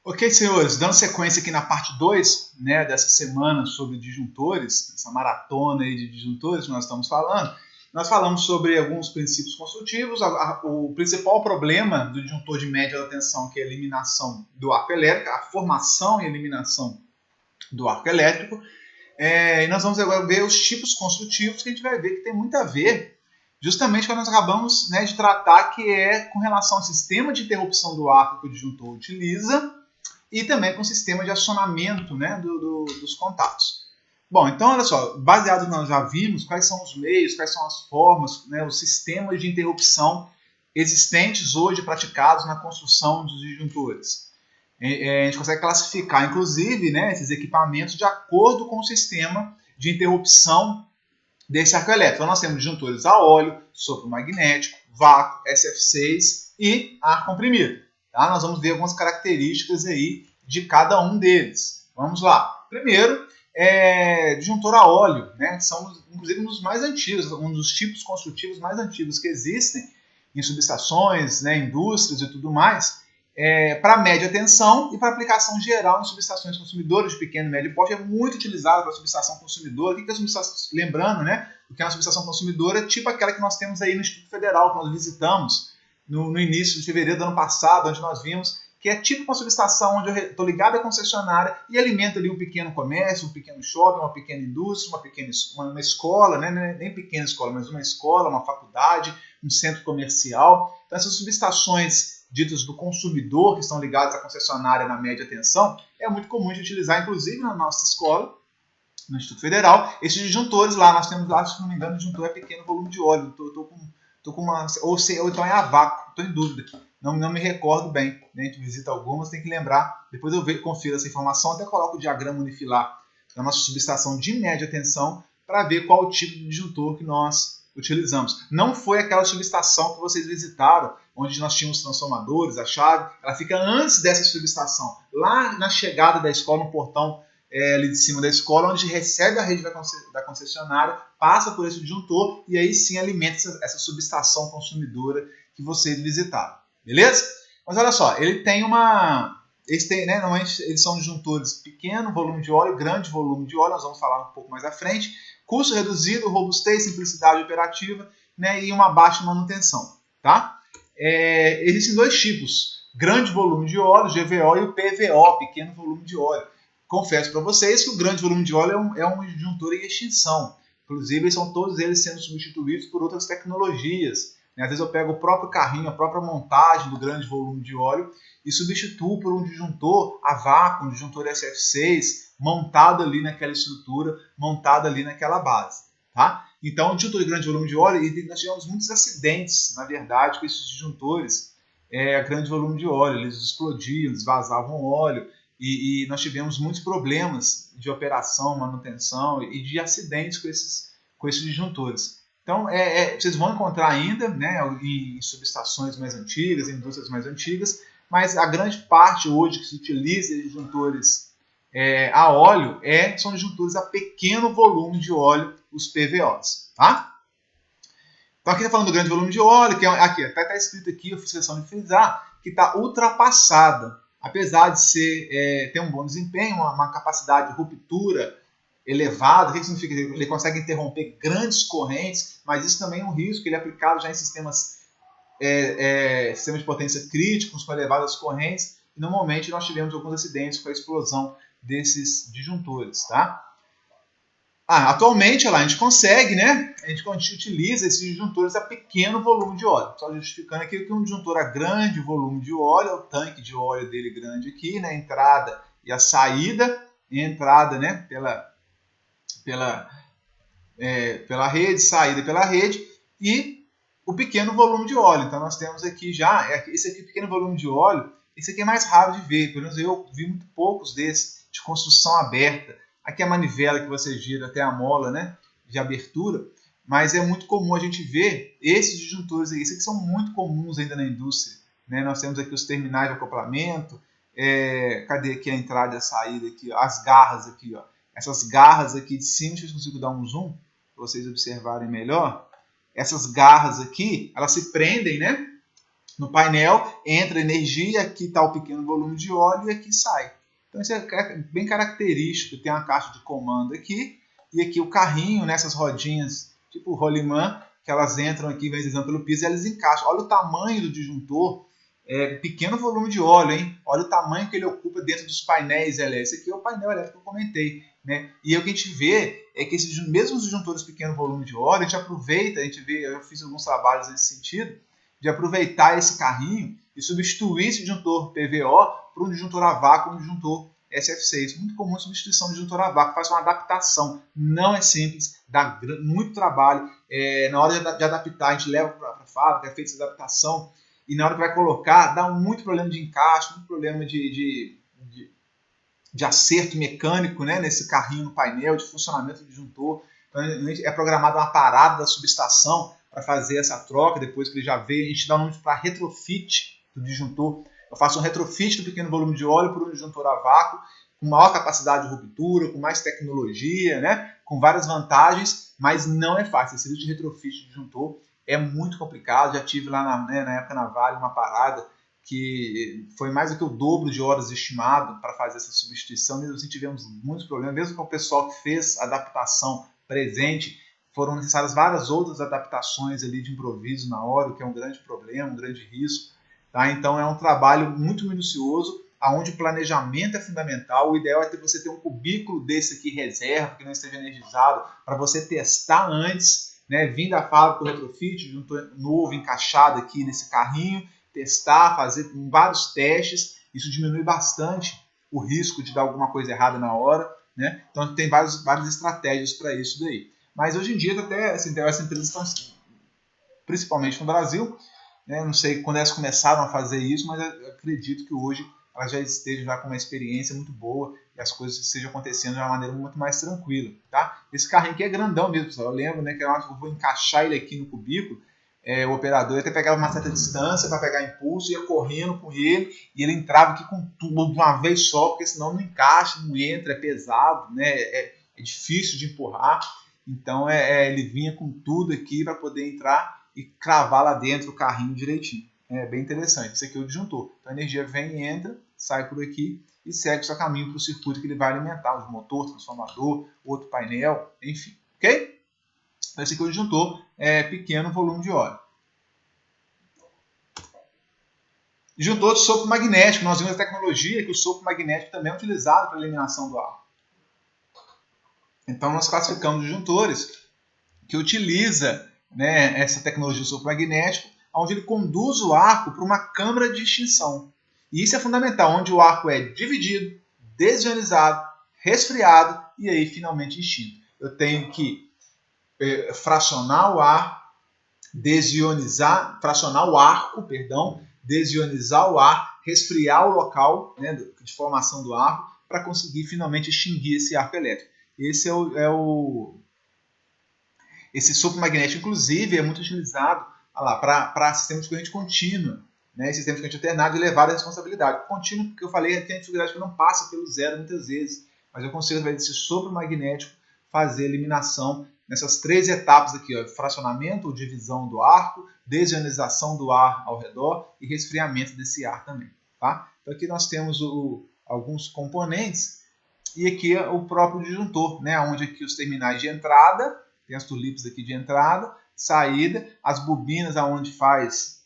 Ok, senhores, dando sequência aqui na parte 2, né, dessa semana sobre disjuntores, essa maratona aí de disjuntores que nós estamos falando, nós falamos sobre alguns princípios construtivos, o principal problema do disjuntor de média da tensão, que é a eliminação do arco elétrico, a formação e eliminação do arco elétrico, e nós vamos agora ver os tipos construtivos, que a gente vai ver que tem muito a ver justamente quando nós acabamos, né, de tratar, que é com relação ao sistema de interrupção do arco que o disjuntor utiliza, e também com o sistema de acionamento, né, dos contatos. Bom, então olha só, baseado no que nós já vimos, quais são os meios, quais são as formas, né, os sistemas de interrupção existentes hoje praticados na construção dos disjuntores. A gente consegue classificar, inclusive, né, esses equipamentos de acordo com o sistema de interrupção desse arco elétrico. Então nós temos disjuntores a óleo, sopro magnético, vácuo, SF6 e ar comprimido. Tá? Nós vamos ver algumas características aí de cada um deles. Vamos lá. Primeiro, disjuntor a óleo, né? São inclusive um dos mais antigos, um dos tipos construtivos mais antigos que existem em subestações, né, indústrias e tudo mais, para média tensão e para aplicação geral em subestações consumidoras de pequeno e médio porte. É muito utilizado para subestação consumidora. O que é subestação? Lembrando, né, o que é uma subestação consumidora, tipo aquela que nós temos aí no Instituto Federal, que nós visitamos no início de fevereiro do ano passado, onde nós vimos que é tipo uma subestação onde eu estou ligado à concessionária e alimento ali um pequeno comércio, um pequeno shopping, uma pequena indústria, uma escola, né? Nem pequena escola, mas uma escola, uma faculdade, um centro comercial. Então essas subestações ditas do consumidor, que estão ligadas à concessionária na média tensão, é muito comum de utilizar, inclusive na nossa escola, no Instituto Federal, esses disjuntores lá. Nós temos lá, se não me engano, o disjuntor é pequeno volume de óleo. Estou com uma... Ou então é a vácuo, estou em dúvida. Não me recordo bem. Né? A gente visita algumas, tem que lembrar. Depois eu confiro essa informação, até coloco o diagrama unifilar da nossa subestação de média tensão para ver qual o tipo de disjuntor que nós utilizamos. Não foi aquela subestação que vocês visitaram, onde nós tínhamos transformadores, a chave. Ela fica antes dessa subestação, lá na chegada da escola, no portão ali de cima da escola, onde recebe a rede da concessionária, passa por esse disjuntor e aí sim alimenta essa subestação consumidora que vocês visitaram. Beleza? Mas olha só, ele tem uma... né, normalmente eles são disjuntores pequeno volume de óleo, grande volume de óleo, nós vamos falar um pouco mais à frente. Custo reduzido, robustez, simplicidade operativa, né, e uma baixa manutenção. Tá? Existem dois tipos, grande volume de óleo, GVO, e o PVO, pequeno volume de óleo. Confesso para vocês que o grande volume de óleo é um disjuntor em extinção. Inclusive, são todos eles sendo substituídos por outras tecnologias. Às vezes eu pego o próprio carrinho, a própria montagem do grande volume de óleo e substituo por um disjuntor a vácuo, um disjuntor SF6, montado ali naquela estrutura, montado ali naquela base. Tá? Então, o disjuntor de grande volume de óleo, e nós tivemos muitos acidentes, na verdade, com esses disjuntores a grande volume de óleo. Eles explodiam, eles vazavam óleo, e nós tivemos muitos problemas de operação, manutenção e de acidentes com esses disjuntores. Então, vocês vão encontrar ainda, né, em subestações mais antigas, em indústrias mais antigas, mas a grande parte hoje que se utiliza de disjuntores a óleo são disjuntores a pequeno volume de óleo, os PVOs. Tá? Então, aqui está falando do grande volume de óleo, que aqui até está escrito aqui, eu fiz questão de frisar, que está ultrapassada. Apesar de ter um bom desempenho, uma capacidade de ruptura elevada. O que significa? Ele consegue interromper grandes correntes, mas isso também é um risco. Ele é aplicado já em sistemas de potência críticos, com elevadas correntes, e normalmente nós tivemos alguns acidentes com a explosão desses disjuntores. Tá? Atualmente a gente consegue, né? A gente utiliza esses disjuntores a pequeno volume de óleo. Só justificando aqui que um disjuntor a grande volume de óleo, é o tanque de óleo dele grande aqui, né? A entrada e a saída. A entrada, né? Pela rede, saída pela rede, e o pequeno volume de óleo. Então nós temos aqui já, esse aqui, pequeno volume de óleo, esse aqui é mais raro de ver. Pelo menos eu vi muito poucos desses de construção aberta. Aqui é a manivela que você gira até a mola, né, de abertura, mas é muito comum a gente ver esses disjuntores aqui. Esses aqui são muito comuns ainda na indústria. Né? Nós temos aqui os terminais de acoplamento. Cadê aqui a entrada e a saída? Aqui, ó, as garras aqui. Ó. Essas garras aqui de cima, deixa eu consigo dar um zoom para vocês observarem melhor. Essas garras aqui, elas se prendem, né, no painel, entra energia, aqui está o pequeno volume de óleo e aqui sai. Então isso é bem característico, tem uma caixa de comando aqui, e aqui o carrinho, nessas rodinhas, tipo rolimã, que elas entram aqui, vem deslizando pelo piso e elas encaixam. Olha o tamanho do disjuntor, pequeno volume de óleo, hein? Olha o tamanho que ele ocupa dentro dos painéis elétricos. Esse aqui é o painel elétrico que eu comentei, né? E o que a gente vê é que esses mesmos disjuntores pequeno volume de óleo, a gente aproveita, eu fiz alguns trabalhos nesse sentido, de aproveitar esse carrinho e substituir esse disjuntor PVO por um disjuntor a vácuo, um disjuntor SF6. Muito comum a substituição de disjuntor a vácuo, faz uma adaptação. Não é simples, dá muito trabalho. Na hora de adaptar, a gente leva para a fábrica, é feita essa adaptação, e na hora que vai colocar, dá muito problema de encaixe, muito problema de acerto mecânico, né, nesse carrinho no painel, de funcionamento do disjuntor. Então, é programada uma parada da subestação para fazer essa troca, depois que ele já veio. A gente dá o nome para retrofit do disjuntor. Eu faço um retrofit do pequeno volume de óleo por um disjuntor a vácuo, com maior capacidade de ruptura, com mais tecnologia, né, com várias vantagens, mas não é fácil. Esse serviço de retrofit de disjuntor é muito complicado. Já tive lá na época na Vale uma parada que foi mais do que o dobro de horas estimado para fazer essa substituição. Mesmo assim, tivemos muitos problemas, mesmo com o pessoal que fez a adaptação presente, foram necessárias várias outras adaptações ali de improviso na hora, o que é um grande problema, um grande risco. Tá? Então é um trabalho muito minucioso, onde o planejamento é fundamental. O ideal é você ter um cubículo desse aqui reserva, que não esteja energizado, para você testar antes, né? Vir da fábrica o retrofit, junto novo, encaixado aqui nesse carrinho, testar, fazer vários testes. Isso diminui bastante o risco de dar alguma coisa errada na hora, né? Então tem várias estratégias para isso daí. Mas hoje em dia até essa empresa estão, principalmente no Brasil, né? Não sei quando elas começaram a fazer isso, mas eu acredito que hoje elas já estejam já com uma experiência muito boa e as coisas estejam acontecendo de uma maneira muito mais tranquila, tá? Esse carrinho aqui é grandão mesmo, pessoal. Eu lembro, né, que eu vou encaixar ele aqui no cubículo, o operador até pegava uma certa distância para pegar impulso, ia correndo com ele e ele entrava aqui com tudo de uma vez só, porque senão não encaixa, não entra, é pesado, né? É difícil de empurrar. Então ele vinha com tudo aqui para poder entrar e cravar lá dentro o carrinho direitinho. É bem interessante. Isso aqui é o disjuntor. Então a energia vem e entra, sai por aqui e segue o seu caminho para o circuito que ele vai alimentar, o motor, transformador, outro painel, enfim. Ok? Esse aqui é o disjuntor, pequeno volume de óleo. Disjuntor de sopro magnético. Nós vimos a tecnologia que o sopro magnético também é utilizado para a eliminação do ar. Então nós classificamos disjuntores que utiliza, né, essa tecnologia do sopro magnético, onde ele conduz o arco para uma câmara de extinção. E isso é fundamental, onde o arco é dividido, desionizado, resfriado e aí finalmente extinto. Eu tenho que fracionar o ar, fracionar o arco, desionizar o ar, resfriar o local, né, de formação do arco, para conseguir finalmente extinguir esse arco elétrico. Esse esse sopro magnético, inclusive, é muito utilizado para sistemas de corrente contínua, né, sistema de corrente alternada, e levar a responsabilidade. Contínuo, porque eu falei, tem a dificuldade que não passa pelo zero muitas vezes, mas eu consigo, através desse sopro magnético, fazer a eliminação nessas 3 etapas aqui, ó, fracionamento ou divisão do arco, desionização do ar ao redor e resfriamento desse ar também. Tá? Então aqui nós temos alguns componentes e aqui é o próprio disjuntor, né, onde aqui os terminais de entrada, tem as tulipas aqui de entrada, saída, as bobinas aonde faz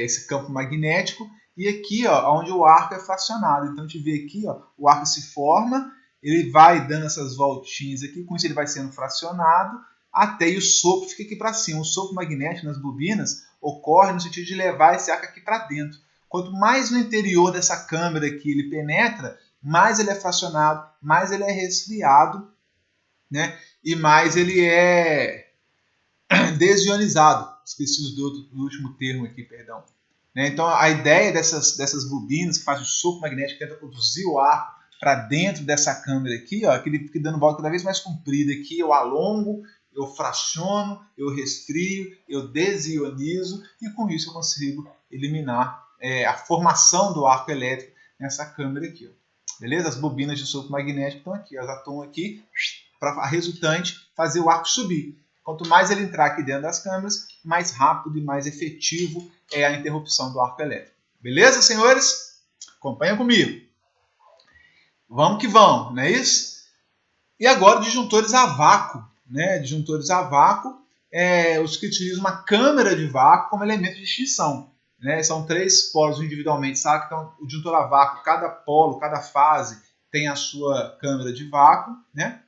esse campo magnético, e aqui ó, onde o arco é fracionado. Então a gente vê aqui, ó, o arco se forma, ele vai dando essas voltinhas aqui, com isso ele vai sendo fracionado, até e o sopro fica aqui para cima. O sopro magnético nas bobinas ocorre no sentido de levar esse arco aqui para dentro. Quanto mais no interior dessa câmara aqui ele penetra, mais ele é fracionado, mais ele é resfriado, né? E mais ele é desionizado. Esqueci do último termo aqui, perdão. Né? Então a ideia dessas bobinas que fazem o sopro magnético, que tenta conduzir o ar para dentro dessa câmara aqui, ó, que ele fica dando volta cada vez mais comprida aqui, eu alongo, eu fraciono, eu resfrio, eu desionizo e com isso eu consigo eliminar a formação do arco elétrico nessa câmara aqui. Ó. Beleza? As bobinas de sopro magnético estão aqui, elas atuam aqui para a resultante fazer o arco subir. Quanto mais ele entrar aqui dentro das câmeras, mais rápido e mais efetivo é a interrupção do arco elétrico. Beleza, senhores? Acompanha comigo. Vamos que vamos, não é isso? E agora, disjuntores a vácuo. Né? Disjuntores a vácuo, os que utilizam uma câmara de vácuo como elemento de extinção. Né? São 3 polos individualmente, sabe? Então, o disjuntor a vácuo, cada polo, cada fase tem a sua câmara de vácuo, né?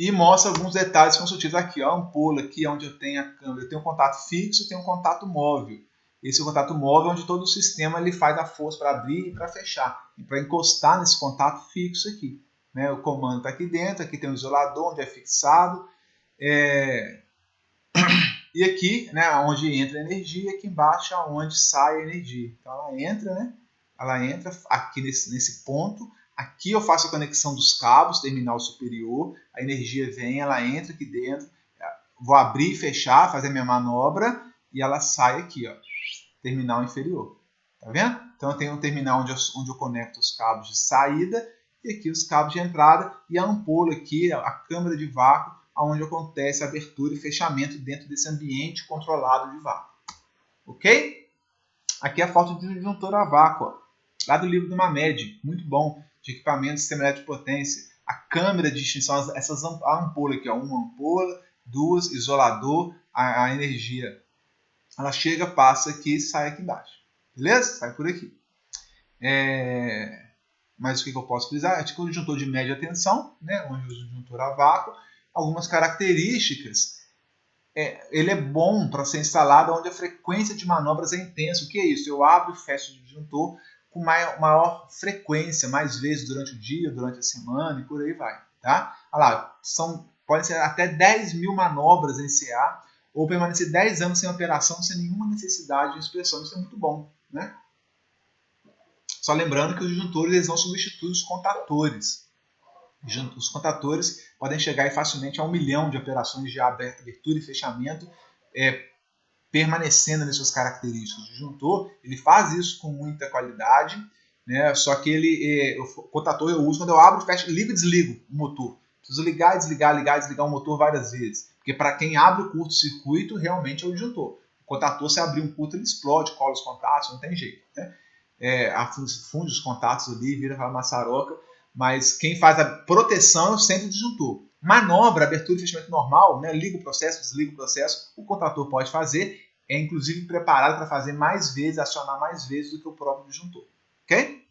E mostra alguns detalhes consultivos aqui. Ó, a ampola aqui onde eu tenho a câmera, eu tenho um contato fixo, eu tenho um contato móvel. Esse é o contato móvel onde todo o sistema ele faz a força para abrir e para fechar. E para encostar nesse contato fixo aqui. Né? O comando está aqui dentro, aqui tem um isolador onde é fixado. E aqui, né, onde entra a energia, aqui embaixo é onde sai a energia. Então ela entra, né? Ela entra aqui nesse ponto. Aqui eu faço a conexão dos cabos, terminal superior. A energia vem, ela entra aqui dentro. Vou abrir e fechar, fazer a minha manobra. E ela sai aqui, ó, terminal inferior. Tá vendo? Então eu tenho um terminal onde eu conecto os cabos de saída. E aqui os cabos de entrada. E a ampola aqui, a câmara de vácuo, onde acontece a abertura e fechamento dentro desse ambiente controlado de vácuo. Ok? Aqui é a foto de um disjuntor a vácuo, ó, lá do livro do Mamed, muito bom, de equipamento de sistema elétrico de potência. A câmera de extinção, a ampola aqui, ó, uma ampola, 2, isolador, a energia. Ela chega, passa aqui e sai aqui embaixo. Beleza? Sai por aqui. Mas o que eu posso frisar? É tipo um disjuntor de média tensão, né, onde eu uso o disjuntor a vácuo. Algumas características. Ele é bom para ser instalado onde a frequência de manobras é intensa. O que é isso? Eu abro e fecho o disjuntor com maior frequência, mais vezes durante o dia, durante a semana e por aí vai. Tá? Olha lá, podem ser até 10.000 manobras em CA ou permanecer 10 anos sem operação, sem nenhuma necessidade de inspeção. Isso é muito bom. Né? Só lembrando que os disjuntores eles não substituem os contatores. Os contatores podem chegar facilmente a 1 milhão de operações de abertura e fechamento, permanecendo nas suas características. O disjuntor ele faz isso com muita qualidade, né? Só que o contator eu uso quando eu abro, fecho, ligo e desligo o motor. Preciso ligar e desligar, ligar e desligar o motor várias vezes. Porque para quem abre o curto-circuito, realmente é o disjuntor. O contator, se abrir um curto, ele explode, cola os contatos, não tem jeito. Né? Funde os contatos ali, vira aquela maçaroca. Mas quem faz a proteção é sempre o disjuntor. Manobra, abertura e fechamento normal, né? Liga o processo, desliga o processo, o contator pode fazer, é inclusive preparado para fazer mais vezes, acionar mais vezes do que o próprio disjuntor. Ok?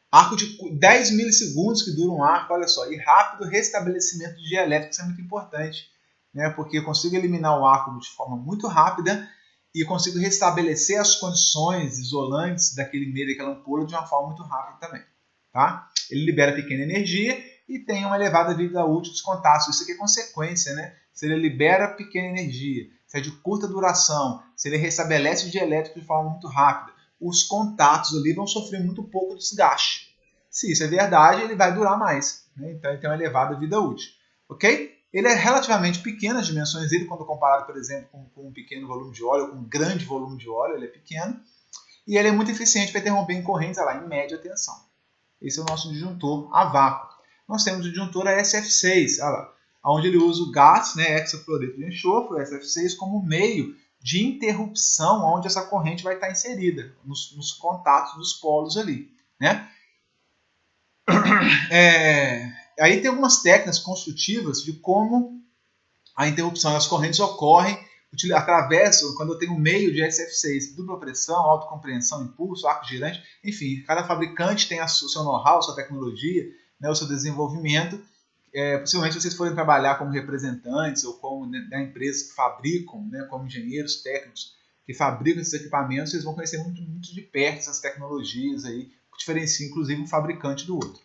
Arco de 10 milissegundos que dura um arco, olha só, e rápido restabelecimento de elétrico, isso é muito importante, né? Porque eu consigo eliminar o arco de forma muito rápida e consigo restabelecer as condições isolantes daquele meio, daquela ampola de uma forma muito rápida também. Tá? Ele libera pequena energia e tem uma elevada vida útil dos contatos. Isso aqui é consequência, né? Se ele libera pequena energia, se é de curta duração, se ele restabelece o dielétrico de forma muito rápida, os contatos ali vão sofrer muito pouco desgaste. Se isso é verdade, ele vai durar mais. Né? Então ele tem uma elevada vida útil. Ok? Ele é relativamente pequeno, as dimensões dele, quando comparado, por exemplo, com um pequeno volume de óleo, ou com um grande volume de óleo, ele é pequeno. E ele é muito eficiente para interromper em correntes em média tensão. Esse é o nosso disjuntor a vácuo. Nós temos o disjuntor a SF6, onde ele usa o gás, né, hexafluoreto de enxofre, o SF6, como meio de interrupção, onde essa corrente vai estar inserida, nos contatos dos polos ali. Né? Aí tem algumas técnicas construtivas de como a interrupção das correntes ocorre através, quando eu tenho um meio de SF6, dupla pressão, autocompreensão, impulso, arco girante, enfim, cada fabricante tem o seu know-how, sua tecnologia, né, o seu desenvolvimento. Possivelmente vocês forem trabalhar como representantes ou como empresas que fabricam, né, como engenheiros técnicos que fabricam esses equipamentos, vocês vão conhecer muito de perto essas tecnologias aí, que diferenciam inclusive um fabricante do outro.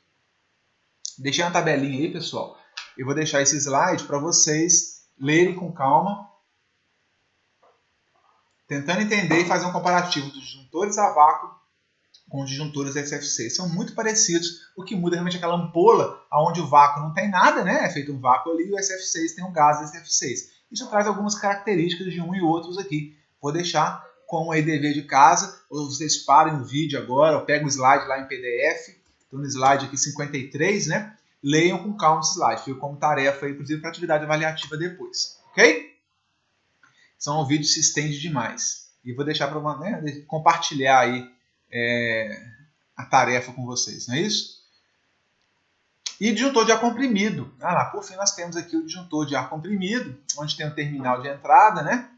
Deixei uma tabelinha aí, pessoal. Eu vou deixar esse slide para vocês lerem com calma, tentando entender e fazer um comparativo dos disjuntores a vácuo com os disjuntores SF6. São muito parecidos, o que muda realmente aquela ampola, onde o vácuo não tem nada, né? É feito um vácuo ali e o SF6 tem um gás SF6. Isso traz algumas características de um e outros aqui. Vou deixar como dever de casa, ou vocês parem o vídeo agora, ou pegam o slide lá em PDF, estou no slide aqui 53, né? leiam com calma esse slide. Fica como tarefa, inclusive, para atividade avaliativa depois. Ok? Senão o vídeo se estende demais. E vou deixar para compartilhar aí a tarefa com vocês, não é isso? E disjuntor de ar comprimido. Por fim, nós temos aqui o disjuntor de ar comprimido, onde tem o terminal de entrada, né?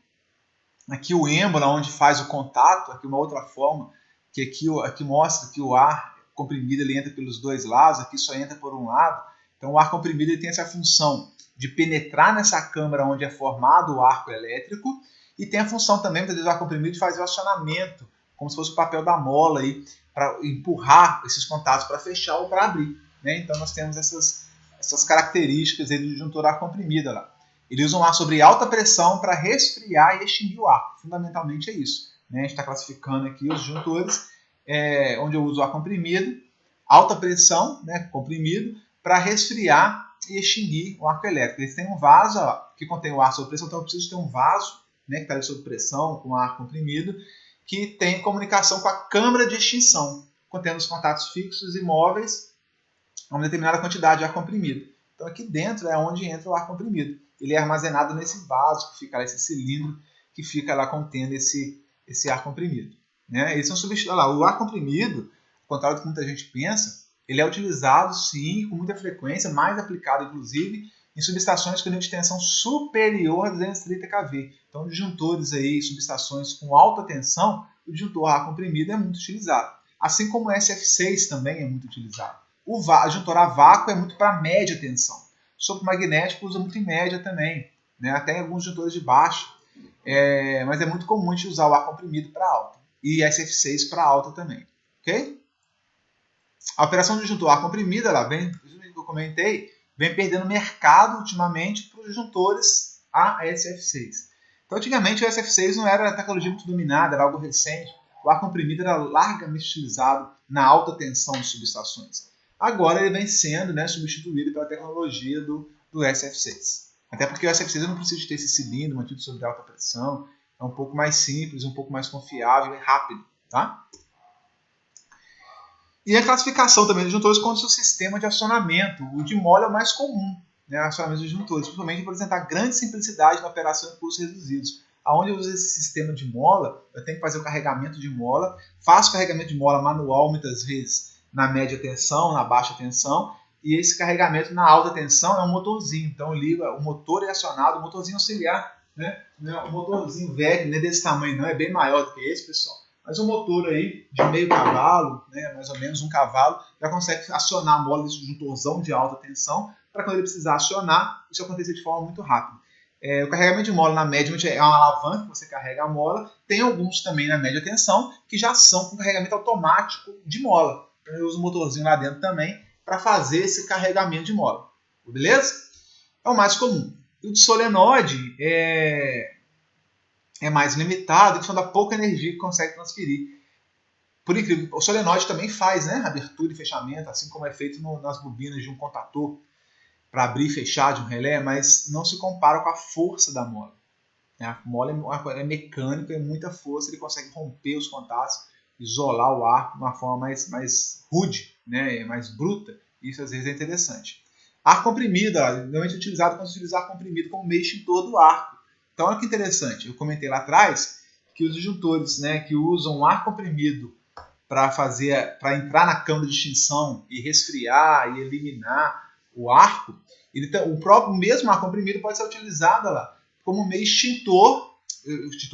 Aqui o êmbolo, onde faz o contato. Aqui uma outra forma, que aqui mostra que o ar comprimido ele entra pelos dois lados, aqui só entra por um lado. Então o ar comprimido ele tem essa função de penetrar nessa câmara onde é formado o arco elétrico, e tem a função também, muitas vezes, do ar comprimido de fazer o acionamento, como se fosse o papel da mola, para empurrar esses contatos para fechar ou para abrir. Né? Então nós temos essas características do disjuntor ar comprimido. Lá. Ele usa um ar sobre alta pressão para resfriar e extinguir o ar. Fundamentalmente é isso. Né? A gente está classificando aqui os disjuntores, onde eu uso o ar comprimido, alta pressão, né, comprimido, para resfriar e extinguir o arco elétrico. Eles têm um vaso que contém o ar sob pressão, então eu preciso ter um vaso, né, que está ali sob pressão, com ar comprimido, que tem comunicação com a câmara de extinção, contendo os contatos fixos e móveis a uma determinada quantidade de ar comprimido. Então aqui dentro é onde entra o ar comprimido. Ele é armazenado nesse vaso, que fica lá, esse cilindro, que fica lá contendo esse ar comprimido. Né? Eles são substituídos. O ar comprimido, ao contrário do que muita gente pensa, ele é utilizado sim, com muita frequência, mais aplicado inclusive em subestações com nível de tensão superior a 230 kV. Então, disjuntores aí, subestações com alta tensão, o disjuntor ar comprimido é muito utilizado. Assim como o SF6 também é muito utilizado. O disjuntor a vácuo é muito para média tensão. Sopro magnético usa muito em média também, né? Até em alguns disjuntores de baixo. Mas é muito comum a gente usar o ar comprimido para alta. E SF6 para alta também. Ok? A operação do disjuntor ar comprimido, ela vem, que eu comentei, vem perdendo mercado ultimamente para os disjuntores a SF6. Então, antigamente, o SF6 não era tecnologia muito dominada, era algo recente. O ar comprimido era largamente utilizado na alta tensão de subestações. Agora ele vem sendo, né, substituído pela tecnologia do SF6. Até porque o SF6 não precisa ter esse cilindro mantido sob alta pressão. É um pouco mais simples, um pouco mais confiável e rápido. Tá? E a classificação também dos disjuntores contra o sistema de acionamento. O de mola é o mais comum, né, acionamento dos disjuntores, principalmente por apresentar grande simplicidade na operação em custos reduzidos. Aonde eu uso esse sistema de mola, eu tenho que fazer o carregamento de mola, faço o carregamento de mola manual muitas vezes na média tensão, na baixa tensão, e esse carregamento na alta tensão é um motorzinho. Então eu ligo, o motor é acionado, o motorzinho auxiliar, né? O motorzinho velho, não é desse tamanho não, é bem maior do que esse, pessoal. Mas um motor aí de meio cavalo, né, mais ou menos um cavalo, já consegue acionar a mola desse disjuntorzão de alta tensão, para quando ele precisar acionar, isso acontecer de forma muito rápida. O carregamento de mola na média é uma alavanca que você carrega a mola. Tem alguns também na média tensão que já são com carregamento automático de mola. Então eu uso um motorzinho lá dentro também para fazer esse carregamento de mola. Beleza? É o mais comum. O de solenoide é mais limitado, em função da pouca energia que consegue transferir. Por incrível, o solenoide também faz, né, abertura e fechamento, assim como é feito nas bobinas de um contator, para abrir e fechar de um relé, mas não se compara com a força da mola. A mola é mecânica, é muita força, ele consegue romper os contatos, isolar o ar de uma forma mais rude, né, mais bruta. Isso às vezes é interessante. Ar comprimido, normalmente utilizado quando se utiliza ar comprimido como meio extintor do arco. Então olha que interessante, eu comentei lá atrás que os disjuntores, né, que usam ar comprimido para entrar na câmara de extinção e resfriar e eliminar o arco, o próprio mesmo ar comprimido pode ser utilizado lá como meio extintor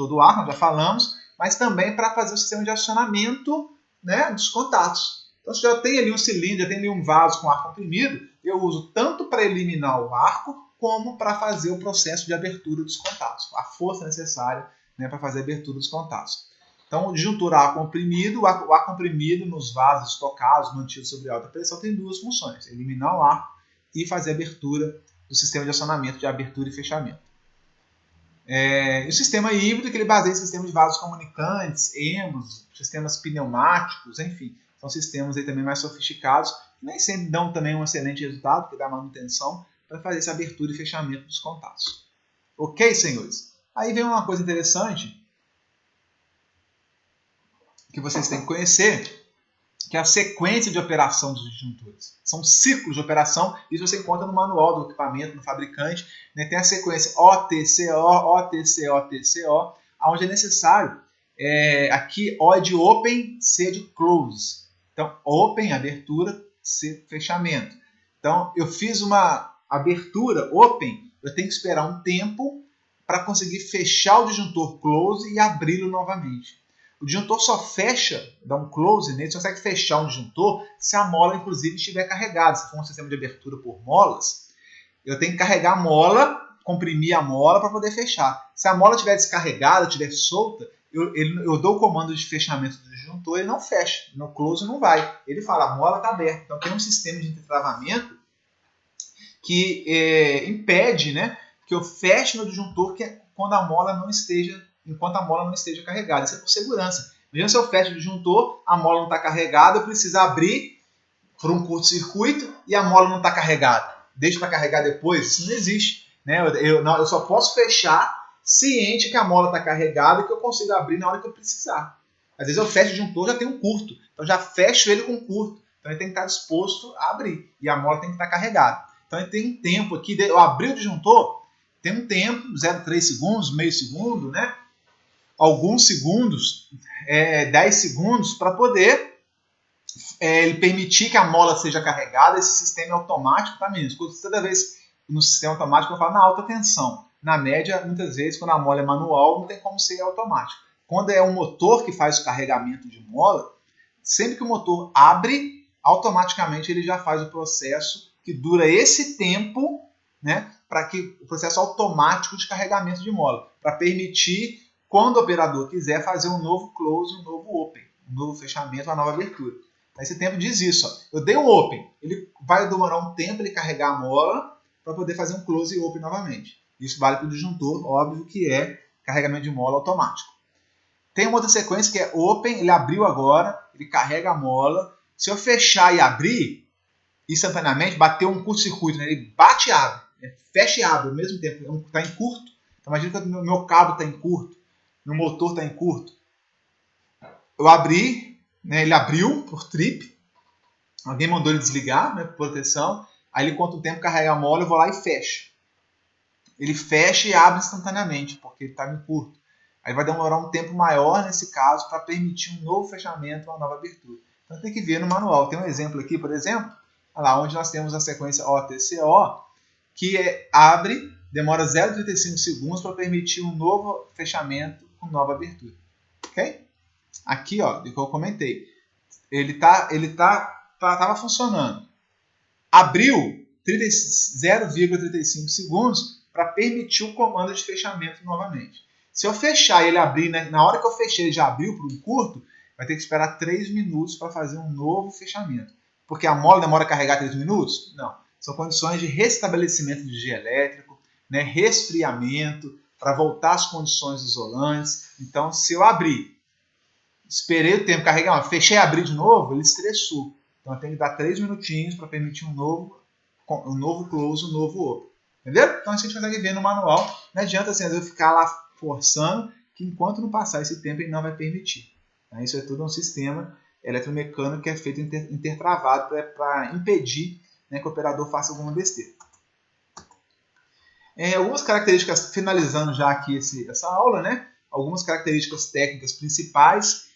do ar, nós já falamos, mas também para fazer o sistema de acionamento, né, dos contatos. Então, se já tem ali um cilindro, já tem ali um vaso com ar comprimido, eu uso tanto para eliminar o arco, como para fazer o processo de abertura dos contatos, a força necessária, né, para fazer a abertura dos contatos. Então, o disjuntor ar comprimido, o ar comprimido nos vasos estocados, mantidos sob alta pressão, tem duas funções: eliminar o arco e fazer a abertura do sistema de acionamento de abertura e fechamento. O sistema híbrido, que ele baseia em sistemas de vasos comunicantes, êmbolos, sistemas pneumáticos, enfim, são sistemas aí também mais sofisticados, que nem sempre dão também um excelente resultado, porque dá manutenção, para fazer essa abertura e fechamento dos contatos. Ok, senhores? Aí vem uma coisa interessante, que vocês têm que conhecer, que é a sequência de operação dos disjuntores. São ciclos de operação, isso você encontra no manual do equipamento, no fabricante, né? Tem a sequência OTCO, OTCO, OTCO, onde é necessário, aqui O é de Open, C é de Close. Então, Open, abertura, C, fechamento. Então, eu fiz uma abertura Open, eu tenho que esperar um tempo para conseguir fechar o disjuntor Close e abri-lo novamente. O disjuntor só fecha, dá um close nele, só consegue fechar um disjuntor se a mola, inclusive, estiver carregada. Se for um sistema de abertura por molas, eu tenho que carregar a mola, comprimir a mola para poder fechar. Se a mola estiver descarregada, estiver solta, eu dou o comando de fechamento do disjuntor e ele não fecha. No close não vai. Ele fala, a mola está aberta. Então tem um sistema de entretravamento que impede, né, que eu feche meu disjuntor quando a mola não esteja enquanto a mola não esteja carregada. Isso é por segurança. Mesmo se eu fecho o disjuntor, a mola não está carregada, eu preciso abrir por um curto-circuito e a mola não está carregada. Deixa para carregar depois? Isso não existe. Né? Eu só posso fechar ciente que a mola está carregada e que eu consigo abrir na hora que eu precisar. Às vezes eu fecho o disjuntor já tem um curto. Então já fecho ele com curto. Então ele tem que estar disposto a abrir. E a mola tem que estar carregada. Então ele tem um tempo aqui. Eu abri o disjuntor, tem um tempo, 0,3 segundos, meio segundo, né? Alguns segundos, 10 segundos, para poder ele permitir que a mola seja carregada. Esse sistema é automático, tá, meninos? Toda vez no sistema automático eu falo na alta tensão. Na média, muitas vezes, quando a mola é manual, não tem como ser automático. Quando é um motor que faz o carregamento de mola, sempre que o motor abre, automaticamente ele já faz o processo que dura esse tempo, né, para que o processo automático de carregamento de mola, para permitir, quando o operador quiser, fazer um novo close, um novo open, um novo fechamento, uma nova abertura. Então, esse tempo diz isso. Ó. Eu dei um open, ele vai demorar um tempo ele carregar a mola para poder fazer um close e open novamente. Isso vale para o disjuntor, óbvio que é carregamento de mola automático. Tem uma outra sequência que é open, ele abriu agora, ele carrega a mola. Se eu fechar e abrir, instantaneamente, bateu um curto-circuito, né? Ele bate e abre, né? Fecha e abre ao mesmo tempo, está em curto. Então, imagina que o meu cabo está em curto, meu motor está em curto. Eu abri, né? Ele abriu por trip, alguém mandou ele desligar, né, por proteção, aí ele conta o tempo, carrega a mola, eu vou lá e fecho. Ele fecha e abre instantaneamente, porque ele está em curto. Aí vai demorar um tempo maior nesse caso para permitir um novo fechamento, uma nova abertura. Então tem que ver no manual. Tem um exemplo aqui, por exemplo, lá onde nós temos a sequência OTCO, que abre, demora 0,35 segundos para permitir um novo fechamento com nova abertura. Ok? Aqui, ó, do que eu comentei, ele estava funcionando. Abriu 0,35 segundos para permitir o comando de fechamento novamente. Se eu fechar e ele abrir, né, na hora que eu fechei ele já abriu para um curto, vai ter que esperar 3 minutos para fazer um novo fechamento. Porque a mola demora a carregar 3 minutos? Não. São condições de restabelecimento de energia elétrica, né, resfriamento, para voltar às condições isolantes. Então, se eu abrir, esperei o tempo carregar, fechei e abri de novo, ele estressou. Então, eu tenho que dar 3 minutinhos para permitir um novo close, um novo open. Entendeu? Então, isso a gente consegue ver no manual. Não adianta assim, às vezes, eu ficar lá forçando, que enquanto não passar esse tempo, ele não vai permitir. Isso é tudo um sistema eletromecânico que é feito intertravado para impedir, né, que o operador faça alguma besteira. Algumas características, finalizando já aqui essa aula, né, algumas características técnicas principais.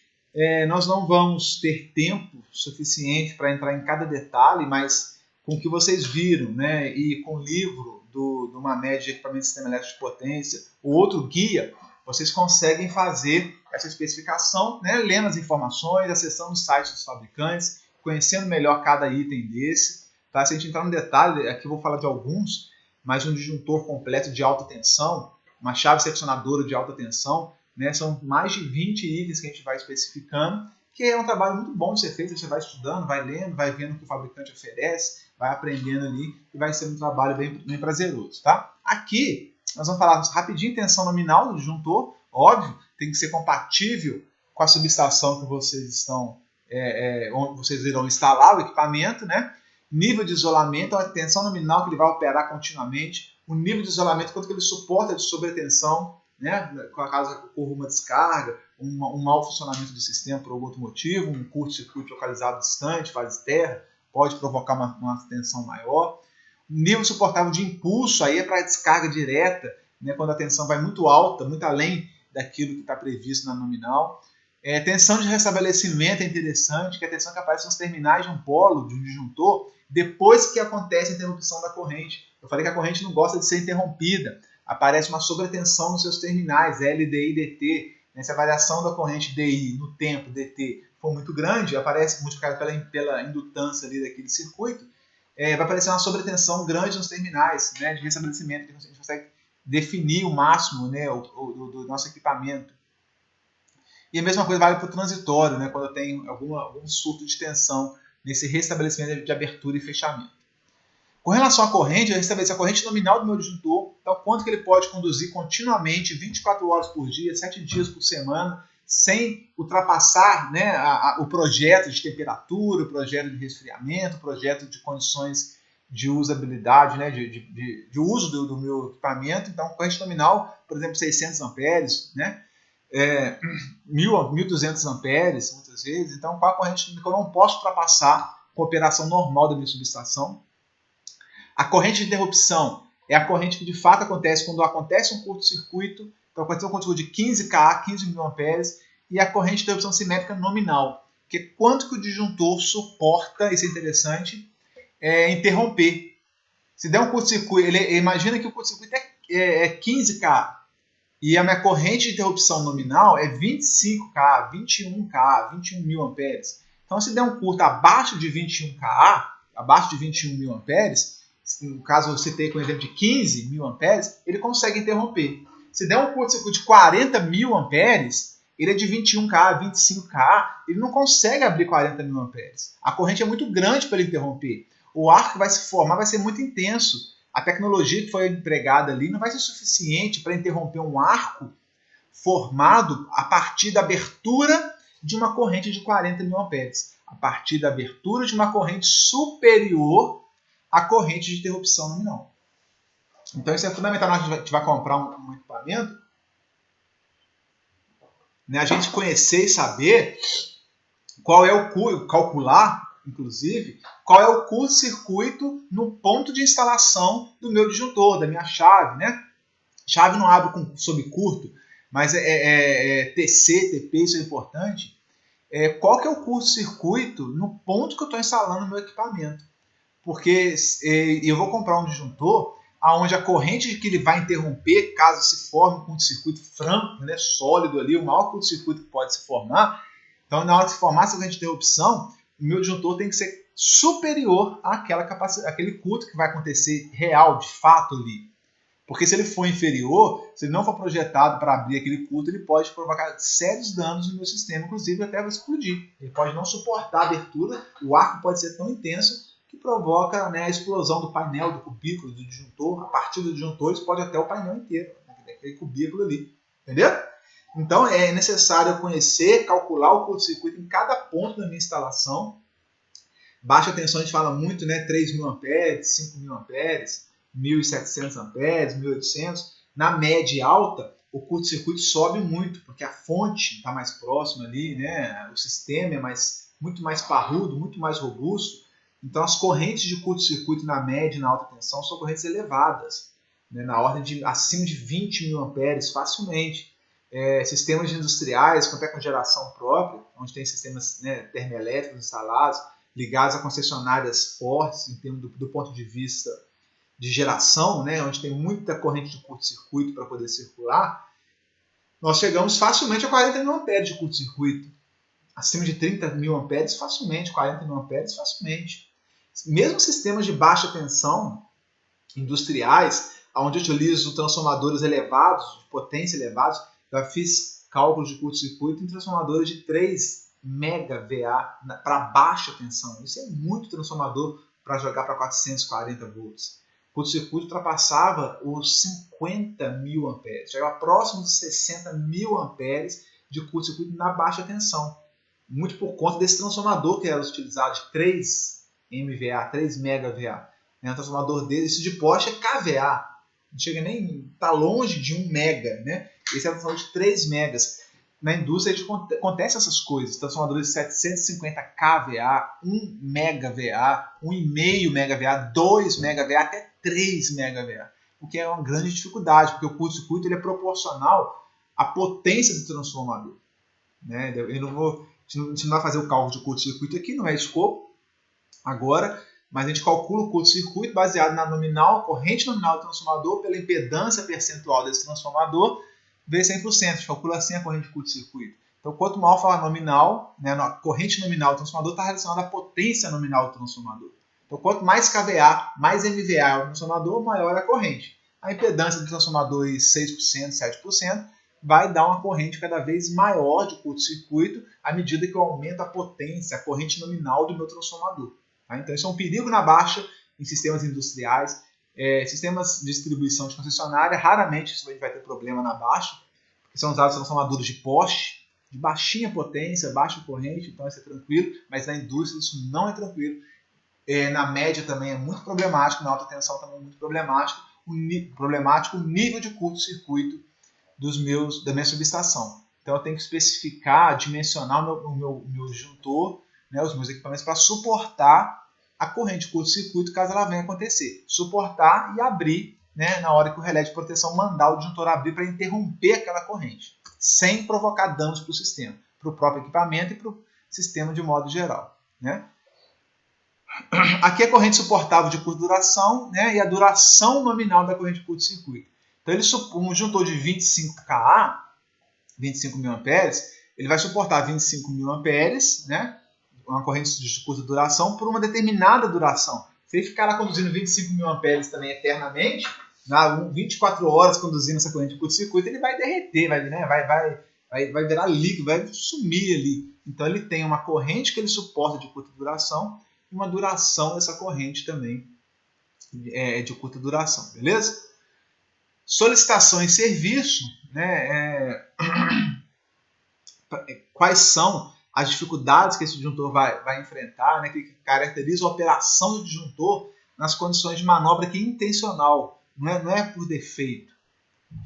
Nós não vamos ter tempo suficiente para entrar em cada detalhe, mas com o que vocês viram, né, e com o livro de uma média de equipamento de sistema elétrico de potência, ou outro guia, vocês conseguem fazer essa especificação, né, lendo as informações, acessando os sites dos fabricantes, conhecendo melhor cada item desse. Tá? Se a gente entrar no detalhe, aqui eu vou falar de alguns, mas um disjuntor completo de alta tensão, uma chave seccionadora de alta tensão, né, são mais de 20 itens que a gente vai especificando, que é um trabalho muito bom de ser feito. Você vai estudando, vai lendo, vai vendo o que o fabricante oferece, vai aprendendo ali e vai ser um trabalho bem prazeroso. Tá? Aqui nós vamos falar rapidinho tensão nominal do disjuntor, óbvio, tem que ser compatível com a subestação que vocês estão, onde vocês irão instalar o equipamento, né? Nível de isolamento, a tensão nominal que ele vai operar continuamente, o nível de isolamento, quanto que ele suporta de sobretensão, né? Caso ocorra uma descarga, um mau funcionamento do sistema por algum outro motivo, um curto-circuito localizado distante, fase terra, pode provocar uma tensão maior. Nível suportável de impulso, aí é para descarga direta, né, quando a tensão vai muito alta, muito além daquilo que está previsto na nominal. Tensão de restabelecimento é interessante, que é a tensão que aparece nos terminais de um polo, de um disjuntor, depois que acontece a interrupção da corrente. Eu falei que a corrente não gosta de ser interrompida. Aparece uma sobretensão nos seus terminais, LDI, DT. Se a variação da corrente DI no tempo, DT, for muito grande, aparece multiplicado pela indutância ali daquele circuito, vai aparecer uma sobretensão grande nos terminais, né, de restabelecimento, que a gente consegue definir o máximo, né, do nosso equipamento. E a mesma coisa vale para o transitório, né, quando eu tenho algum surto de tensão nesse restabelecimento de abertura e fechamento. Com relação à corrente, eu restabeleci a corrente nominal do meu disjuntor, então quanto que ele pode conduzir continuamente, 24 horas por dia, 7 dias por semana, sem ultrapassar, né, o projeto de temperatura, o projeto de resfriamento, o projeto de condições de usabilidade, né, de uso do meu equipamento. Então, corrente nominal, por exemplo, 600 amperes, né, 1.200 amperes, muitas vezes. Então, com a corrente que eu não posso ultrapassar com a operação normal da minha subestação. A corrente de interrupção é a corrente que de fato acontece quando acontece um curto-circuito. Então, aconteceu um curto-circuito de 15 kA, 15 mil amperes, e a corrente de interrupção simétrica nominal, que é quanto que o disjuntor suporta, isso é interessante, interromper. Se der um curto-circuito, imagina que o curto-circuito é 15 kA, e a minha corrente de interrupção nominal é 25 kA, 21 kA, 21 mil amperes. Então, se der um curto abaixo de 21 kA, abaixo de 21 mil amperes, no caso eu citei com o exemplo de 15 mil amperes, ele consegue interromper. Se der um curto-circuito de 40 mil amperes, ele é de 21 kA, 25 kA, ele não consegue abrir 40 mil amperes. A corrente é muito grande para ele interromper. O arco que vai se formar vai ser muito intenso. A tecnologia que foi empregada ali não vai ser suficiente para interromper um arco formado a partir da abertura de uma corrente de 40 mil amperes. A partir da abertura de uma corrente superior à corrente de interrupção nominal. Então isso é fundamental na hora que a gente vai comprar um equipamento, né, a gente conhecer e saber qual é o calcular, inclusive, qual é o curto-circuito no ponto de instalação do meu disjuntor, da minha chave, né? Chave não abre sob curto, mas TC, TP, isso é importante. Qual que é o curto-circuito no ponto que eu estou instalando o meu equipamento? Porque eu vou comprar um disjuntor onde a corrente que ele vai interromper, caso se forme um curto-circuito franco, né, sólido ali, o maior curto-circuito que pode se formar. Então, na hora de se formar essa corrente de interrupção, o meu disjuntor tem que ser superior àquela capacidade, àquele curto que vai acontecer real, de fato ali. Porque se ele for inferior, se ele não for projetado para abrir aquele curto, ele pode provocar sérios danos no meu sistema, inclusive até vai explodir. Ele pode não suportar a abertura, o arco pode ser tão intenso que provoca, né, a explosão do painel, do cubículo, do disjuntor. A partir do disjuntor, isso pode até o painel inteiro, aquele cubículo ali. Entendeu? Então, é necessário conhecer, calcular o curto-circuito em cada ponto da minha instalação. Baixa tensão, a gente fala muito, né, 3 mil amperes, 5 mil amperes, 1.700 amperes, 1.800. Na média e alta, o curto-circuito sobe muito, porque a fonte está mais próxima ali, né, o sistema é muito mais parrudo, muito mais robusto. Então, as correntes de curto-circuito na média e na alta tensão são correntes elevadas, né, na ordem de acima de 20 mil amperes facilmente. Sistemas industriais, até com geração própria, onde tem sistemas, né, termoelétricos instalados, ligados a concessionárias fortes, em termos do ponto de vista de geração, né, onde tem muita corrente de curto-circuito para poder circular, nós chegamos facilmente a 40 mil amperes de curto-circuito. Acima de 30 mil amperes, facilmente, 40 mil amperes, facilmente. Mesmo sistemas de baixa tensão industriais, onde eu utilizo transformadores elevados, de potência elevados, já fiz cálculos de curto-circuito em transformadores de 3 MVA para baixa tensão. Isso é muito transformador para jogar para 440 volts. O curto-circuito ultrapassava os 50 mil amperes, chegava próximo de 60 mil amperes de curto-circuito na baixa tensão. Muito por conta desse transformador que era utilizado de 3 MVA, 3 MVA. Um transformador desse de poste é KVA. Não chega nem, está longe de 1 mega, né? Esse é um transformador de 3 megas. na indústria acontece essas coisas. Transformadores de 750 kVA, 1 MVA, 1,5 MVA, 2 MVA, até 3 MVA. O que é uma grande dificuldade, porque o curto-circuito ele é proporcional à potência do transformador. Né? A gente não vai fazer o cálculo de curto-circuito aqui, não é escopo agora, mas a gente calcula o curto-circuito baseado na corrente nominal do transformador pela impedância percentual desse transformador vezes 100%. A gente calcula assim a corrente de curto-circuito. Então, quanto maior for a nominal, né, a corrente nominal do transformador está relacionada à potência nominal do transformador. Então, quanto mais kVA, mais MVA é o transformador, maior é a corrente. A impedância do transformador em 6%, 7%, vai dar uma corrente cada vez maior de curto-circuito à medida que eu aumento a potência, a corrente nominal do meu transformador. Tá? Então, isso é um perigo na baixa em sistemas industriais. Sistemas de distribuição de concessionária, raramente isso vai ter problema na baixa, porque são usados transformadores de poste, de baixinha potência, baixa corrente, então isso é tranquilo, mas na indústria isso não é tranquilo. Na média também é muito problemático, na alta tensão também é muito problemático o nível de curto-circuito da minha subestação. Então eu tenho que especificar, dimensionar o meu disjuntor, né, os meus equipamentos para suportar a corrente de curto-circuito caso ela venha acontecer. Suportar e abrir, né, na hora que o relé de proteção mandar o disjuntor abrir para interromper aquela corrente, sem provocar danos para o sistema, para o próprio equipamento e para o sistema de modo geral. Né? Aqui é a corrente suportável de curta duração, né, e a duração nominal da corrente de curto-circuito. Então, um disjuntor de 25 kA, 25 mA, ele vai suportar 25 mA, né, uma corrente de curta duração por uma determinada duração. Se ele ficar lá conduzindo 25 mA também eternamente, 24 horas conduzindo essa corrente de curto-circuito, ele vai derreter, vai virar líquido, vai sumir ali. Então ele tem uma corrente que ele suporta de curta duração e uma duração dessa corrente também de curta duração, beleza? Solicitação e serviço, né, quais são as dificuldades que esse disjuntor vai enfrentar, né, que caracteriza a operação do disjuntor nas condições de manobra que é intencional, não é por defeito,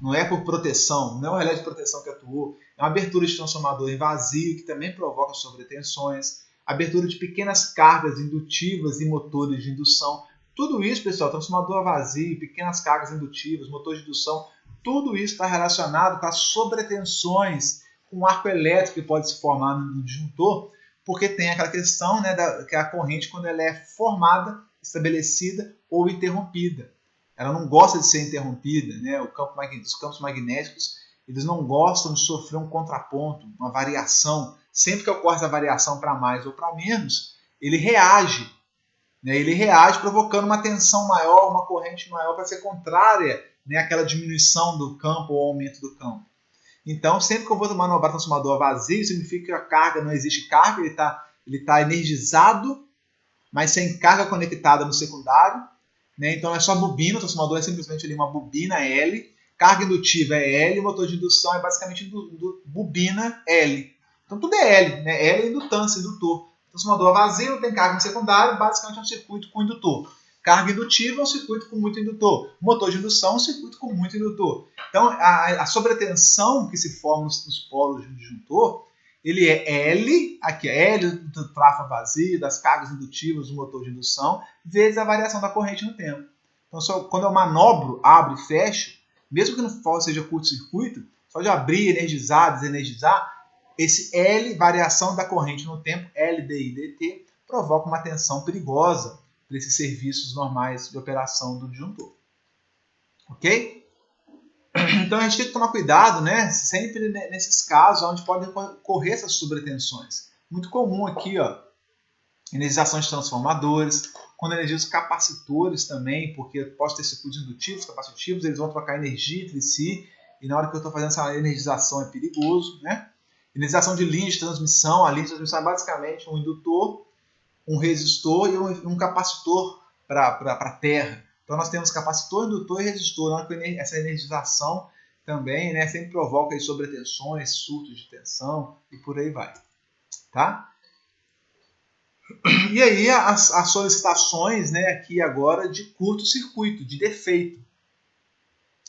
não é por proteção, não é o relé de proteção que atuou, é uma abertura de transformador em vazio que também provoca sobretensões, abertura de pequenas cargas indutivas e motores de indução. Tudo isso, pessoal, transformador a vazio, pequenas cargas indutivas, motor de indução, tudo isso está relacionado com as sobretensões, com o arco elétrico que pode se formar no disjuntor, porque tem aquela questão, né, que é a corrente quando ela é formada, estabelecida ou interrompida. Ela não gosta de ser interrompida, né? Os campos magnéticos eles não gostam de sofrer um contraponto, uma variação. Sempre que ocorre essa variação para mais ou para menos, ele reage. Né? Ele reage provocando uma tensão maior, uma corrente maior para ser contrária, né, àquela diminuição do campo ou aumento do campo. Então, sempre que eu vou manobrar transformador a vazio, significa que a carga não existe carga, ele tá energizado, mas sem carga conectada no secundário. Né? Então é só bobina, o transformador é simplesmente ali uma bobina L, carga indutiva é L, o motor de indução é basicamente bobina L. Então tudo é L, né? L é indutância, indutor. O transformador vazio não tem carga no secundário, basicamente é um circuito com indutor. Carga indutiva é um circuito com muito indutor. Motor de indução é um circuito com muito indutor. Então a sobretensão que se forma nos polos do disjuntor, ele é L, aqui é L do tráfego vazio, das cargas indutivas do motor de indução, vezes a variação da corrente no tempo. Então, quando eu manobro, abro e fecho, mesmo que não seja curto-circuito, só de abrir, energizar, desenergizar, esse L, variação da corrente no tempo, LDI dt, provoca uma tensão perigosa para esses serviços normais de operação do disjuntor. Ok? Então a gente tem que tomar cuidado, né? Sempre nesses casos onde podem ocorrer essas sobretensões. Muito comum aqui, ó, energização de transformadores, quando energiza os capacitores também, porque posso ter circuitos indutivos, capacitivos, eles vão trocar energia entre si, e na hora que eu estou fazendo essa energização é perigoso, né? Energização de linha de transmissão, a linha de transmissão é basicamente um indutor, um resistor e um capacitor para a terra. Então nós temos capacitor, indutor e resistor. Essa energização também, né, sempre provoca aí sobretensões, surtos de tensão e por aí vai. Tá? E aí as solicitações, né, aqui agora de curto-circuito, de defeito.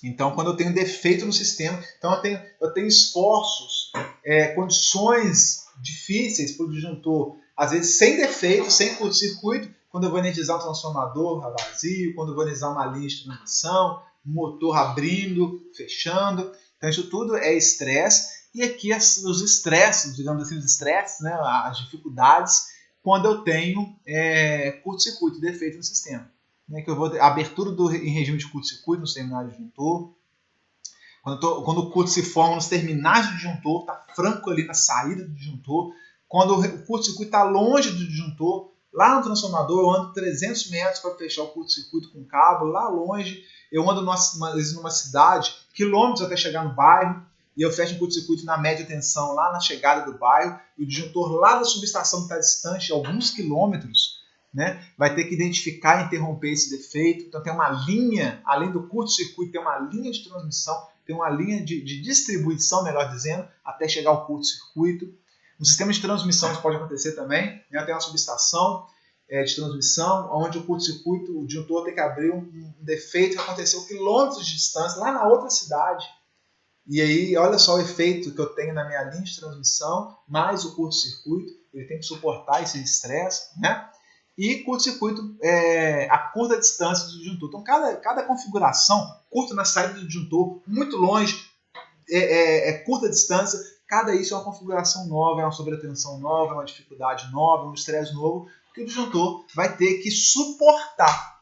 Então quando eu tenho defeito no sistema, então eu tenho esforços condições difíceis para o disjuntor, às vezes sem defeito, sem curto-circuito, quando eu vou energizar um transformador a vazio, quando eu vou energizar uma linha de transmissão, motor abrindo, fechando. Então isso tudo é estresse. E aqui os estresses, digamos assim, os estresses, né, as dificuldades, quando eu tenho curto-circuito, defeito no sistema. Né, que eu vou ter abertura em regime de curto-circuito nos terminais de disjuntor. Quando o curto se forma nos terminais do disjuntor, está franco ali na saída do disjuntor. Quando o curto-circuito está longe do disjuntor, lá no transformador, eu ando 300 metros para fechar o curto-circuito com cabo, lá longe. Eu ando às vezes numa cidade, quilômetros até chegar no bairro, e eu fecho um curto-circuito na média tensão lá na chegada do bairro, e o disjuntor lá da subestação que está distante, alguns quilômetros, né, vai ter que identificar e interromper esse defeito. Então tem uma linha, além do curto-circuito, tem uma linha de transmissão, tem uma linha de distribuição, melhor dizendo, até chegar ao curto-circuito. No sistema de transmissão isso pode acontecer também, né, tem uma subestação de transmissão, onde o curto-circuito, o disjuntor tem que abrir um defeito que aconteceu quilômetros de distância, lá na outra cidade. E aí, olha só o efeito que eu tenho na minha linha de transmissão, mais o curto-circuito, ele tem que suportar esse estresse, né? E curto-circuito a curta distância do disjuntor. Então, cada configuração, curto na saída do disjuntor, muito longe, curta distância, cada isso é uma configuração nova, é uma sobretensão nova, é uma dificuldade nova, é um estresse novo, que o disjuntor vai ter que suportar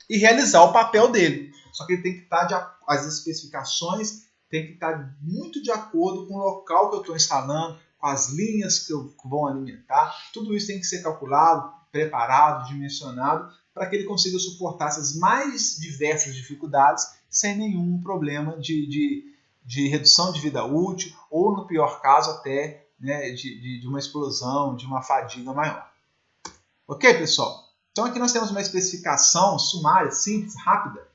e realizar o papel dele. Só que ele tem que estar, as especificações tem que estar muito de acordo com o local que eu estou instalando, com as linhas que vão alimentar. Tudo isso tem que ser calculado, preparado, dimensionado, para que ele consiga suportar essas mais diversas dificuldades sem nenhum problema de redução de vida útil ou, no pior caso, até, né, de uma explosão, de uma fadiga maior. Ok, pessoal? Então aqui nós temos uma especificação sumária, simples, rápida.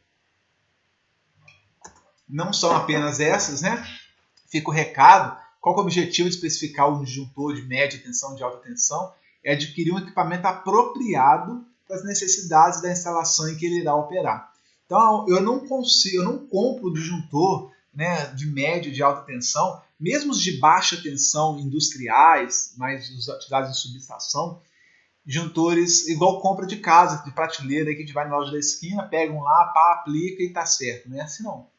Não são apenas essas, né? Fica o recado. Qual é o objetivo de especificar um disjuntor de média tensão, de alta tensão? É adquirir um equipamento apropriado para as necessidades da instalação em que ele irá operar. Então, eu não compro o disjuntor, né, de média e de alta tensão, mesmo os de baixa tensão industriais, mais utilizados em subestação, disjuntores igual compra de casa, de prateleira, que a gente vai na loja da esquina, pega um lá, pá, aplica e está certo. Não é assim não.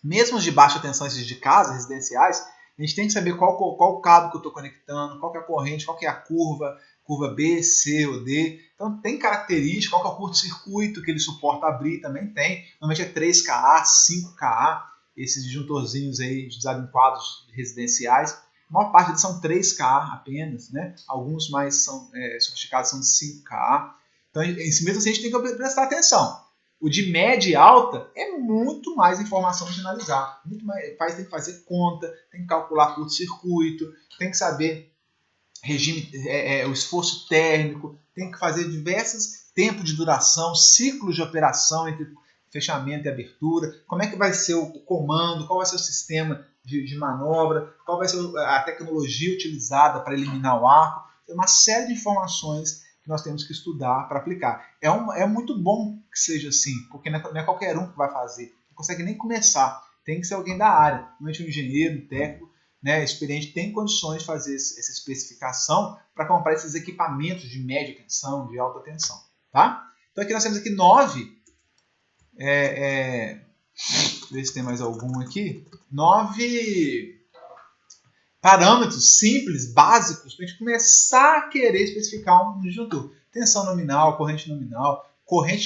Mesmo os de baixa tensão, esses de casa, residenciais, a gente tem que saber qual o cabo que eu estou conectando, qual que é a corrente, qual que é a curva B, C ou D. Então tem características, qual que é o curto-circuito que ele suporta abrir, também tem. Normalmente é 3Ka, 5Ka, esses disjuntorzinhos aí utilizados em quadros residenciais. A maior parte deles são 3Ka apenas, né? Alguns mais sofisticados são de 5Ka. Então, mesmo assim, a gente tem que prestar atenção. O de média e alta é muito mais informação de analisar. Muito mais, tem que fazer conta, tem que calcular curto-circuito, tem que saber regime, o esforço térmico, tem que fazer diversos tempos de duração, ciclos de operação entre fechamento e abertura, como é que vai ser o comando, qual vai ser o sistema de manobra, qual vai ser a tecnologia utilizada para eliminar o arco. Tem uma série de informações que nós temos que estudar para aplicar. É muito bom que seja assim, porque não é qualquer um que vai fazer, não consegue nem começar, tem que ser alguém da área, normalmente um engenheiro, um técnico, né, experiente, tem condições de fazer essa especificação para comprar esses equipamentos de média tensão, de alta tensão. Tá? Então aqui nós temos aqui 9, ver se tem mais algum aqui, 9 parâmetros simples, básicos, para a gente começar a querer especificar um disjuntor. Tensão nominal, corrente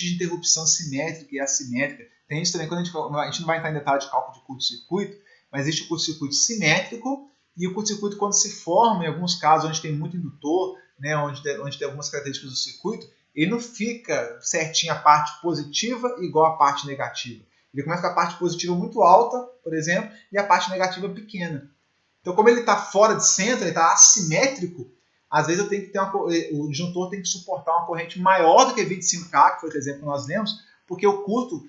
de interrupção simétrica e assimétrica. Tem isso também, quando a gente não vai entrar em detalhe de cálculo de curto-circuito, mas existe o curto-circuito simétrico e o curto-circuito quando se forma, em alguns casos onde tem muito indutor, né, onde tem algumas características do circuito, ele não fica certinho a parte positiva igual a parte negativa. Ele começa com a parte positiva muito alta, por exemplo, e a parte negativa pequena. Então, como ele está fora de centro, ele está assimétrico, às vezes eu tenho que ter o disjuntor tem que suportar uma corrente maior do que 25K, que foi o exemplo que nós lemos, porque o curto,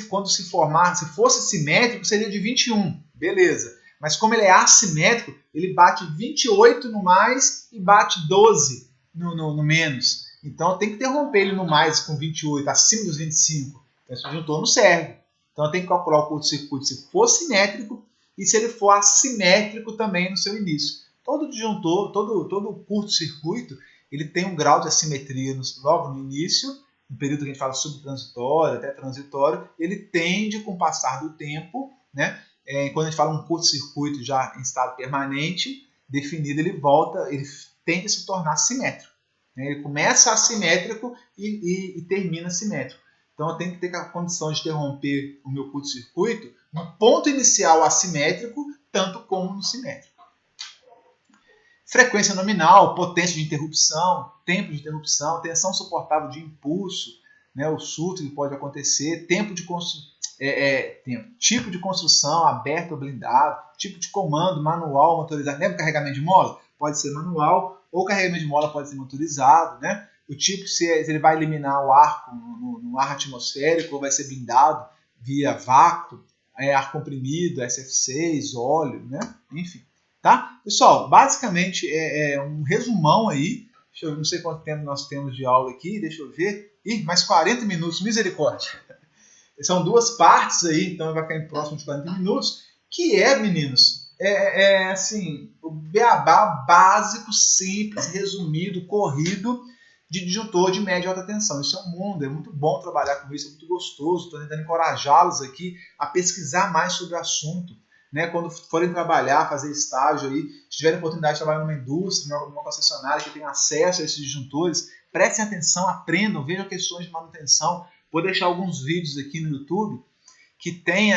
quando se formar, se fosse simétrico, seria de 21, beleza. Mas como ele é assimétrico, ele bate 28 no mais e bate 12 no menos. Então tem que interromper ele no mais com 28, acima dos 25. Então esse disjuntor não serve. Então eu tenho que calcular o curto-circuito se for simétrico, e se ele for assimétrico também no seu início. Todo disjuntor, todo curto-circuito, ele tem um grau de assimetria logo no início, no período que a gente fala subtransitório, até transitório, ele tende, com o passar do tempo, né, quando a gente fala um curto-circuito já em estado permanente, definido, ele tende a se tornar simétrico. Né? Ele começa assimétrico e termina simétrico. Então eu tenho que ter a condição de interromper o meu curto-circuito no ponto inicial assimétrico, tanto como no simétrico. Frequência nominal, potência de interrupção, tempo de interrupção, tensão suportável de impulso, né, o surto que pode acontecer, tipo de construção, aberto ou blindado, tipo de comando, manual, motorizado. Lembra carregamento de mola? Pode ser manual, ou carregamento de mola pode ser motorizado, né? O tipo, se ele vai eliminar o ar no ar atmosférico ou vai ser blindado via vácuo, ar comprimido, SF6, óleo, né? Enfim. Tá? Pessoal, basicamente é um resumão aí. Não sei quanto tempo nós temos de aula aqui, deixa eu ver. Mais 40 minutos, misericórdia. São duas partes aí, então vai ficar em próximo de 40 minutos. Que meninos, assim, o beabá básico, simples, resumido, corrido de disjuntor de média e alta tensão. Isso é um mundo, é muito bom trabalhar com isso, é muito gostoso. Estou tentando encorajá-los aqui a pesquisar mais sobre o assunto. Né, quando forem trabalhar, fazer estágio aí, se tiverem oportunidade de trabalhar numa indústria, numa concessionária que tem acesso a esses disjuntores, prestem atenção, aprendam, vejam questões de manutenção. Vou deixar alguns vídeos aqui no YouTube que tem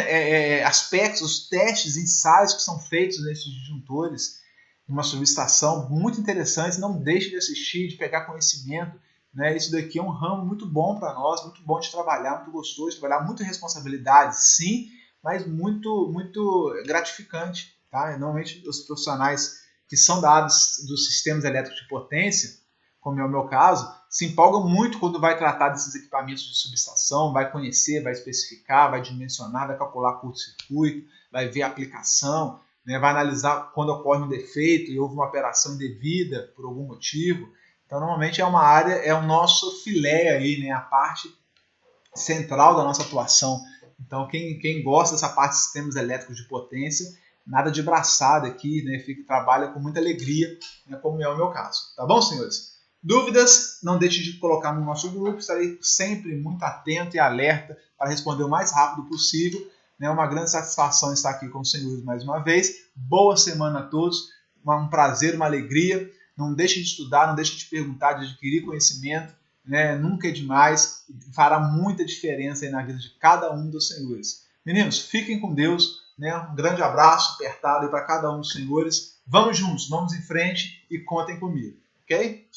aspectos, testes, ensaios que são feitos nesses disjuntores, numa subestação, muito interessantes. Não deixe de assistir, de pegar conhecimento. Né? Isso daqui é um ramo muito bom para nós, muito bom de trabalhar, muito gostoso de trabalhar, muita responsabilidade, sim, mas muito, muito gratificante. Tá? Normalmente os profissionais que são dados dos sistemas elétricos de potência, como é o meu caso, se empolgam muito quando vai tratar desses equipamentos de subestação, vai conhecer, vai especificar, vai dimensionar, vai calcular curto-circuito, vai ver a aplicação, né? Vai analisar quando ocorre um defeito e houve uma operação indevida por algum motivo. Então, normalmente é uma área, é o nosso filé aí, né? A parte central da nossa atuação. Então, quem gosta dessa parte de sistemas elétricos de potência, nada de braçada aqui, né? Trabalha com muita alegria, né? Como é o meu caso. Tá bom, senhores? Dúvidas, não deixe de colocar no nosso grupo, estarei sempre muito atento e alerta para responder o mais rápido possível. É uma grande satisfação estar aqui com os senhores mais uma vez. Boa semana a todos, um prazer, uma alegria. Não deixe de estudar, não deixe de perguntar, de adquirir conhecimento. Né? Nunca é demais, fará muita diferença aí na vida de cada um dos senhores. Meninos, fiquem com Deus, né? Um grande abraço apertado para cada um dos senhores. Vamos juntos, vamos em frente e contem comigo, ok?